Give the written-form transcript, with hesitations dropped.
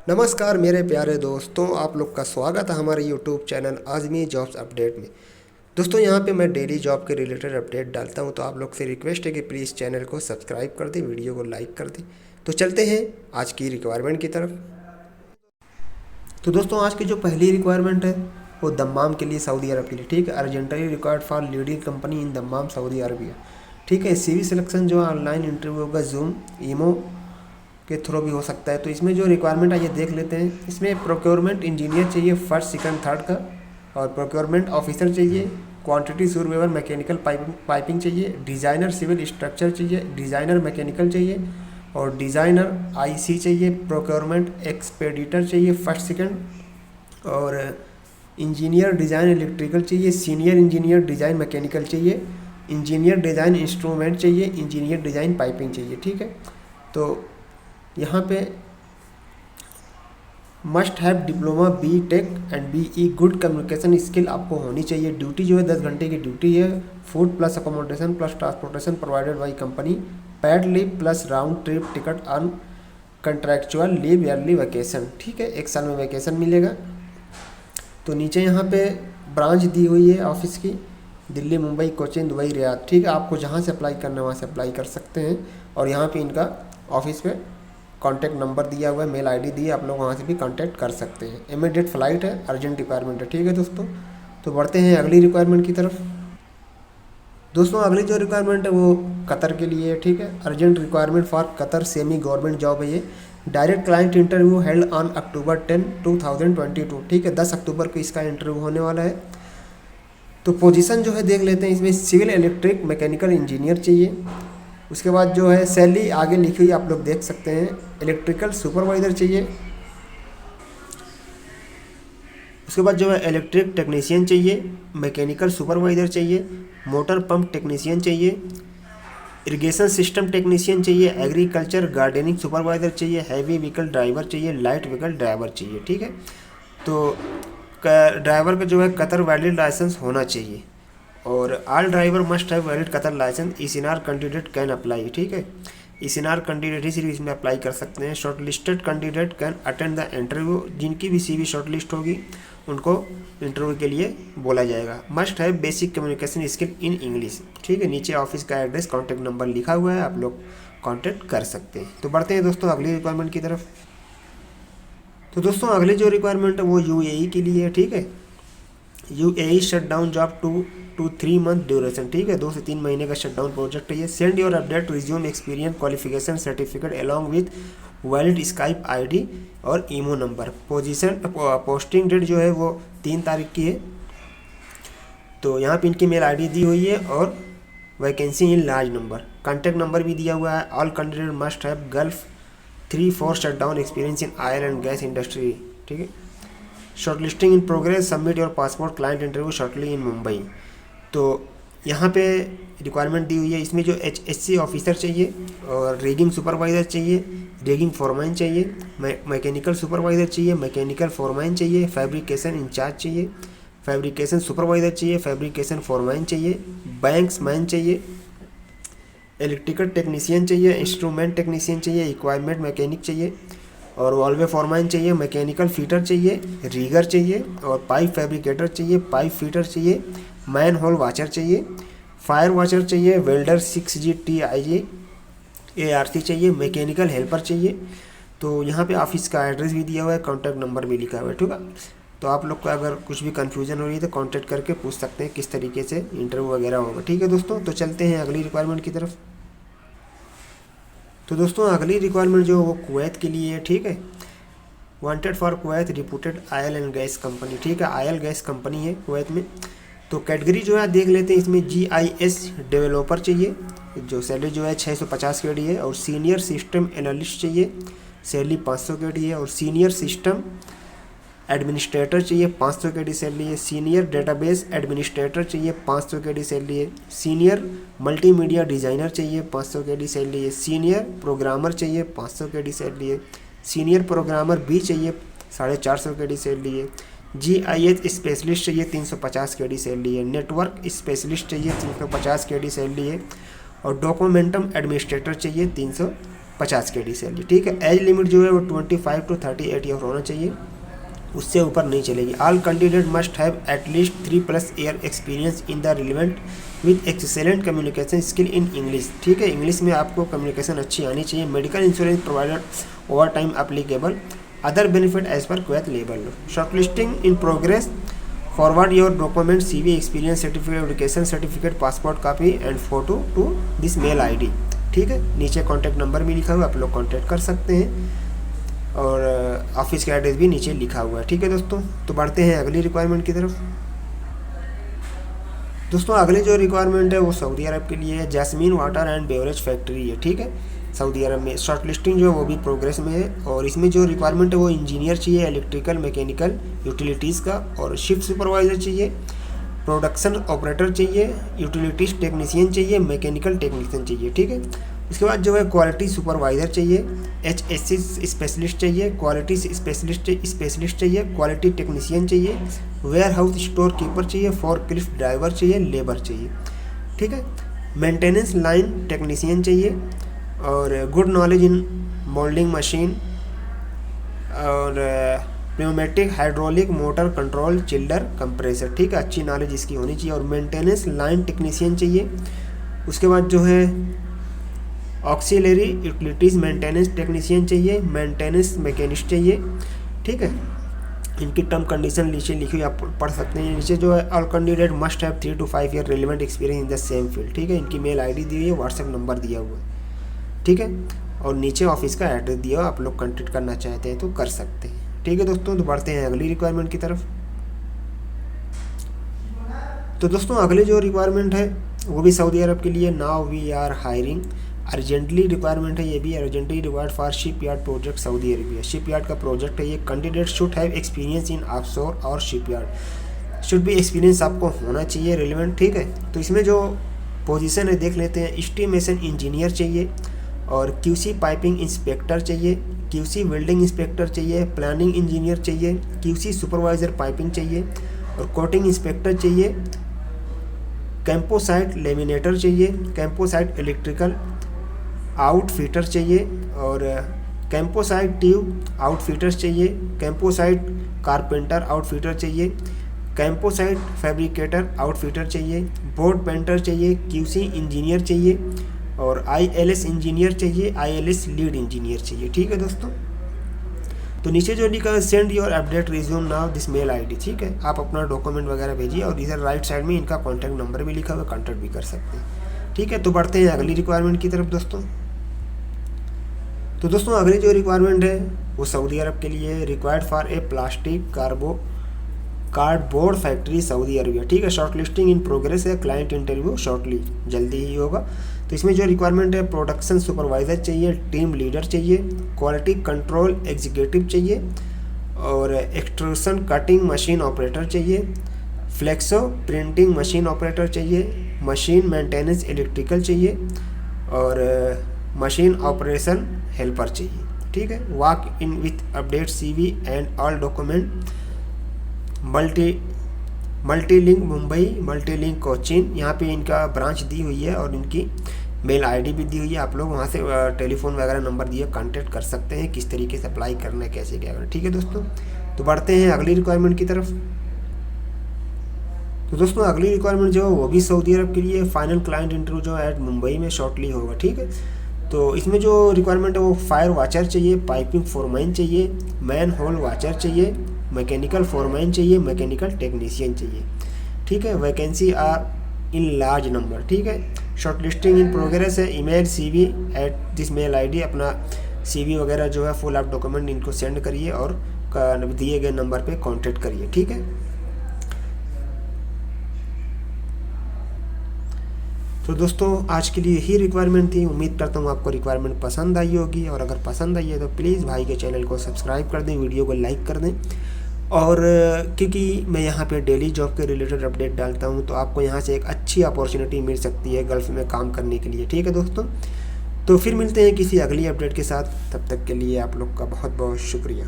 नमस्कार मेरे प्यारे दोस्तों, आप लोग का स्वागत है हमारे YouTube channel Azmi jobs update में। दोस्तों यहाँ पे मैं डेली जॉब के रिलेटेड अपडेट डालता हूँ, तो आप लोग से रिक्वेस्ट है कि प्लीज़ चैनल को सब्सक्राइब कर दें, वीडियो को लाइक कर दें। तो चलते हैं आज की रिक्वायरमेंट की तरफ। तो दोस्तों आज की जो पहली रिक्वायरमेंट है वो दम्माम के लिए, सऊदी अरब के लिए। ठीक है, urgently required for leading company in Dammam Saudi Arabia. ठीक है, CV सिलेक्शन जो है ऑनलाइन इंटरव्यू होगा, जूम ईमो के थ्रू भी हो सकता है। तो इसमें जो रिक्वायरमेंट है ये देख लेते हैं। इसमें प्रोक्योरमेंट इंजीनियर चाहिए फर्स्ट सेकंड थर्ड का, और प्रोक्योरमेंट ऑफिसर चाहिए, क्वांटिटी सुपरवाइजर मैकेनिकल पाइपिंग चाहिए, डिज़ाइनर सिविल स्ट्रक्चर चाहिए, डिज़ाइनर मैकेनिकल चाहिए, और डिज़ाइनर IC चाहिए, प्रोक्योरमेंट एक्सपेडिटर चाहिए फर्स्ट सेकंड, और इंजीनियर डिज़ाइन इलेक्ट्रिकल चाहिए, सीनियर इंजीनियर डिज़ाइन मैकेनिकल चाहिए, इंजीनियर डिज़ाइन इंस्ट्रूमेंट चाहिए, इंजीनियर डिज़ाइन पाइपिंग चाहिए। ठीक है, तो यहाँ पे must have diploma BTech and BE good communication skill आपको होनी चाहिए। ड्यूटी जो है 10 घंटे की ड्यूटी है। Food plus accommodation plus transportation provided by company, pad leave plus round trip ticket on contractual leave yearly vacation. ठीक है, 1 साल में वैकेशन मिलेगा। तो नीचे यहाँ पे ब्रांच दी हुई है ऑफिस की, दिल्ली, मुंबई, कोचीन, दुबई, रियाद। ठीक है, आपको जहाँ से अप्लाई करना है वहाँ से अप्लाई कर सकते हैं। और यहाँ पे इनका ऑफिस पे कॉन्टैक्ट नंबर दिया हुआ है, मेल ID दी है, आप लोग वहाँ से भी कॉन्टैक्ट कर सकते हैं। इमीडिएट फ्लाइट है, अर्जेंट रिक्वायरमेंट है। ठीक है दोस्तों, तो बढ़ते हैं अगली रिक्वायरमेंट की तरफ। दोस्तों अगली जो रिक्वायरमेंट है वो कतर के लिए है। ठीक है, urgent requirement for Qatar semi government job है ये। Direct client interview held on October 10, 2022। ठीक है, 10 अक्टूबर को इसका इंटरव्यू होने वाला है। तो पोजीशन जो है देख लेते हैं। इसमें सिविल इलेक्ट्रिक मैकेनिकल इंजीनियर चाहिए। उसके बाद जो है सैलरी आगे लिखी हुई आप लोग देख सकते हैं। इलेक्ट्रिकल सुपरवाइज़र चाहिए। उसके बाद जो है इलेक्ट्रिक टेक्नीशियन चाहिए, मैकेनिकल सुपरवाइज़र चाहिए, मोटर पंप टेक्नीशियन चाहिए, इरिगेशन सिस्टम टेक्नीशियन चाहिए, एग्रीकल्चर गार्डनिंग सुपरवाइज़र चाहिए, हैवी व्हीकल ड्राइवर चाहिए, लाइट व्हीकल ड्राइवर चाहिए। ठीक है, तो ड्राइवर का जो है कतर वैलिड लाइसेंस होना चाहिए, और all driver must have valid Qatar licence. ECNR candidate can apply. ठीक है, ECNR कैंडिडेट ही सिर्फ इसमें अप्लाई कर सकते हैं। Short listed candidate can attend the interview. जिनकी भी CV शॉर्ट लिस्ट होगी उनको इंटरव्यू के लिए बोला जाएगा। Must have basic communication skill in English. ठीक है, नीचे ऑफिस का एड्रेस, कॉन्टैक्ट नंबर लिखा हुआ है, आप लोग कॉन्टैक्ट कर सकते हैं। तो बढ़ते हैं दोस्तों अगली रिक्वायरमेंट की तरफ। तो दोस्तों अगली जो रिक्वायरमेंट है वो UAE के लिए है। ठीक है, UAE shutdown job 2 to 3 month duration. ठीक है, 2 से 3 महीने का शटडाउन प्रोजेक्ट है ये। Send your update resume experience qualification certificate along with valid Skype ID और ईमो नंबर। पोस्टिंग डेट जो है वो 3 तारीख की है। तो यहाँ पे इनकी मेल ID दी हुई है, और vacancy in large number. Contact number भी दिया हुआ है। All candidate must have gulf 3-4 shutdown experience in oil and gas industry. ठीक है, shortlisting in progress, submit your passport, client interview shortly in Mumbai. तो यहाँ पे रिक्वायरमेंट दी हुई है। इसमें जो HSC ऑफिसर चाहिए, और रेगिंग सुपरवाइज़र चाहिए, रेगिंग फोरमैन चाहिए, मैकेनिकल सुपरवाइज़र चाहिए, मैकेनिकल फोरमैन चाहिए, फैब्रिकेशन इंचार्ज चाहिए, फैब्रिकेशन सुपरवाइज़र चाहिए, फैब्रिकेशन फोरमैन चाहिए, बैंक्स मैन चाहिए, इलेक्ट्रिकल टेक्नीशियन चाहिए, इंस्ट्रूमेंट टेक्नीशियन चाहिए, इक्वाइपमेंट मैकेनिक चाहिए, और वॉल्वे फॉरमैन चाहिए, मैकेनिकल फीटर चाहिए, रीगर चाहिए, और पाइप फैब्रिकेटर चाहिए, पाइप फीटर चाहिए, मैन होल वाचर चाहिए, फायर वाचर चाहिए, वेल्डर 6G TIG ARC चाहिए, मैकेनिकल हेल्पर चाहिए। तो यहाँ पे ऑफिस का एड्रेस भी दिया हुआ है, कॉन्टैक्ट नंबर भी लिखा हुआ है। ठीक है, तो आप लोग को अगर कुछ भी कन्फ्यूजन हो रही है तो कॉन्टैक्ट करके पूछ सकते हैं किस तरीके से इंटरव्यू वगैरह होगा। ठीक है दोस्तों, तो चलते हैं अगली रिक्वायरमेंट की तरफ। तो दोस्तों अगली रिक्वायरमेंट जो है वो कुवैत के लिए है। ठीक है, wanted for Kuwait reputed oil and gas company. ठीक है, ऑयल गैस कंपनी है कुवैत में। तो कैटेगरी जो है देख लेते हैं। इसमें GIS डेवलपर चाहिए, जो सैलरी जो है 650 KD है, और सीनियर सिस्टम एनालिस्ट चाहिए, सैलरी 500 KD है, और सीनियर सिस्टम एडमिनिस्ट्रेटर चाहिए, 500 KD सैलरी है, सीनियर डेटाबेस एडमिनिस्ट्रेटर चाहिए, 500 KD सैलरी है, सीनियर मल्टीमीडिया डिज़ाइनर चाहिए, 500 KD सैलरी है, सीनियर प्रोग्रामर चाहिए, 500 KD सैलरी है, सीनियर प्रोग्रामर भी चाहिए, 450 KD सैलरी है, GIS स्पेशलिस्ट चाहिए, 350 KD सैलरी है, नेटवर्क स्पेशलिस्ट चाहिए, 350 KD सैलरी है, और डॉक्यूमेंटम एडमिनिस्ट्रेटर चाहिए, 300 50 KD सैलरी, ठीक है। एज लिमिट जो है वो 25 to 38 ईयर होना चाहिए, उससे ऊपर नहीं चलेगी। All candidate must have at least 3+ year experience in the relevant with excellent communication skill in English, ठीक है। इंग्लिश में आपको कम्युनिकेशन अच्छी आनी चाहिए। Medical insurance provided over time applicable, other benefit as per Kuwait label. Shortlisting in progress, forward your document CV, experience certificate, education certificate, passport copy and photo to this mail ID, ठीक है। नीचे contact number भी लिखा हुआ है, आप लोग contact कर सकते हैं, और ऑफिस का एड्रेस भी नीचे लिखा हुआ है, ठीक है दोस्तों। तो बढ़ते हैं अगली रिक्वायरमेंट की तरफ। दोस्तों अगली जो रिक्वायरमेंट है वो सऊदी अरब के लिए है। Jasmine water and beverage factory है, ठीक है, सऊदी अरब में। शॉर्ट लिस्टिंग जो है वो भी प्रोग्रेस में है, और इसमें जो रिक्वायरमेंट है वो इंजीनियर चाहिए इलेक्ट्रिकल मैकेनिकल यूटिलिटीज़ का, और शिफ्ट सुपरवाइज़र चाहिए, प्रोडक्शन ऑपरेटर चाहिए, यूटिलिटीज टेक्नीशियन चाहिए, मैकेनिकल टेक्नीशियन चाहिए, ठीक है। उसके बाद जो है क्वालिटी सुपरवाइज़र चाहिए, HSC स्पेशलिस्ट चाहिए, क्वालिटी स्पेशलिस्ट चाहिए, क्वालिटी टेक्नीशियन चाहिए, वेयर हाउस स्टोर कीपर चाहिए, फोर्कलिफ्ट ड्राइवर चाहिए, लेबर चाहिए, ठीक है। मेंटेनेंस लाइन टेक्नीशियन चाहिए, और good knowledge in moulding machine, और pneumatic hydraulic motor control chiller compressor, ठीक है, अच्छी नॉलेज इसकी होनी चाहिए। और मेंटेनेंस लाइन टेक्नीशियन चाहिए। उसके बाद जो है ऑक्सिलरी यूटिलिटीज़ मेंटेनेंस टेक्नीशियन चाहिए, मेंटेनेंस मैकेनिस्ट चाहिए, ठीक है। इनकी टर्म कंडीशन नीचे लिखी हुई आप पढ़ सकते हैं। नीचे जो है all candidate must have 3 to 5 year relevant experience in the same field, ठीक है। इनकी मेल ID दी हुई है, व्हाट्सएप नंबर दिया हुआ है, ठीक है, और नीचे ऑफिस का एड्रेस दिया हुआ, आप लोग कॉन्टेक्ट करना चाहते हैं तो कर सकते हैं, ठीक है दोस्तों। तो बढ़ते हैं अगली रिक्वायरमेंट की तरफ। तो दोस्तों अगली जो रिक्वायरमेंट है वो भी सऊदी अरब के लिए। Now we are hiring, urgently requirement है ये भी, urgently required for shipyard project Saudi Arabia. Shipyard का प्रोजेक्ट है ये। Candidate should have experience in offshore और शिप यार्ड, शुड भी एक्सपीरियंस आपको होना चाहिए रिलेवेंट, ठीक है। तो इसमें जो पोजीशन है देख लेते हैं। एस्टीमेशन इंजीनियर चाहिए, और QC पाइपिंग इंस्पेक्टर चाहिए, QC वेल्डिंग इंस्पेक्टर चाहिए, प्लानिंग इंजीनियर चाहिए, QC सुपरवाइज़र पाइपिंग चाहिए, और कोटिंग इंस्पेक्टर चाहिए, कैंपोसाइट लेमिनेटर चाहिए, कैंपोसाइट इलेक्ट्रिकल आउटफिटर चाहिए, और कैंपोसाइट ट्यूब आउटफिटर्स चाहिए, कैंपोसाइट कारपेंटर आउटफिटर चाहिए, कैंपोसाइट फैब्रिकेटर आउटफिटर चाहिए, बोर्ड पेंटर चाहिए, QC इंजीनियर चाहिए, और ILS इंजीनियर चाहिए, ILS लीड इंजीनियर चाहिए, ठीक है दोस्तों। तो नीचे जो लिखा है send your update resume now this mail ID, ठीक है। आप अपना डॉक्यूमेंट वगैरह भेजिए, और इधर राइट साइड में इनका कॉन्टैक्ट नंबर भी लिखा हुआ है, कॉन्टैक्ट भी कर सकते हैं, ठीक है। तो बढ़ते हैं अगली रिक्वायरमेंट की तरफ दोस्तों। तो दोस्तों अगली जो रिक्वायरमेंट है वो सऊदी अरब के लिए। Required for a plastic cardboard factory Saudi Arabia, ठीक है। शॉर्ट लिस्टिंग इन प्रोग्रेस है, क्लाइंट इंटरव्यू शॉर्टली जल्दी ही होगा। तो इसमें जो रिक्वायरमेंट है प्रोडक्शन सुपरवाइज़र चाहिए, टीम लीडर चाहिए, क्वालिटी कंट्रोल एग्जीक्यूटिव चाहिए, और एक्सट्रूशन कटिंग मशीन ऑपरेटर चाहिए, फ्लेक्सो प्रिंटिंग मशीन ऑपरेटर चाहिए, मशीन मेंटेनेंस इलेक्ट्रिकल चाहिए, और मशीन ऑपरेशन हेल्पर चाहिए, ठीक है। Walk in with update CV and all document, मल्टीलिंक Mumbai, मल्टीलिंक Cochin, यहाँ पे इनका ब्रांच दी हुई है, और इनकी मेल ID भी दी हुई है। आप लोग वहाँ से टेलीफोन वगैरह नंबर दिए कांटेक्ट कर सकते हैं, किस तरीके से अप्लाई करना है, कैसे क्या करना है, ठीक है दोस्तों। तो बढ़ते हैं अगली रिक्वायरमेंट की तरफ। तो दोस्तों अगली रिक्वायरमेंट जो है वो भी सऊदी अरब के लिए। फाइनल क्लाइंट इंटरव्यू जो है मुंबई में शॉर्टली होगा, ठीक है। तो इसमें जो रिक्वायरमेंट है वो फायर वॉचर चाहिए, पाइपिंग फोरमैन चाहिए, मैन होल वॉचर चाहिए, मैकेनिकल फोरमैन चाहिए, मैकेनिकल टेक्नीशियन चाहिए, ठीक है। Vacancy are in large number, ठीक है। शॉर्ट लिस्टिंग इन प्रोग्रेस है। Email CV at this mail ID, अपना CV वगैरह जो है फुल आप डॉक्यूमेंट इनको सेंड करिए, और दिए गए नंबर पे कांटेक्ट करिए, ठीक है। तो दोस्तों आज के लिए यही रिक्वायरमेंट थी। उम्मीद करता हूँ आपको रिक्वायरमेंट पसंद आई होगी, और अगर पसंद आई है तो प्लीज़ भाई के चैनल को सब्सक्राइब कर दें, वीडियो को लाइक कर दें, और क्योंकि मैं यहाँ पे डेली जॉब के रिलेटेड अपडेट डालता हूँ, तो आपको यहाँ से एक अच्छी अपॉर्चुनिटी मिल सकती है गल्फ़ में काम करने के लिए, ठीक है दोस्तों। तो फिर मिलते हैं किसी अगली अपडेट के साथ, तब तक के लिए आप लोग का बहुत बहुत शुक्रिया।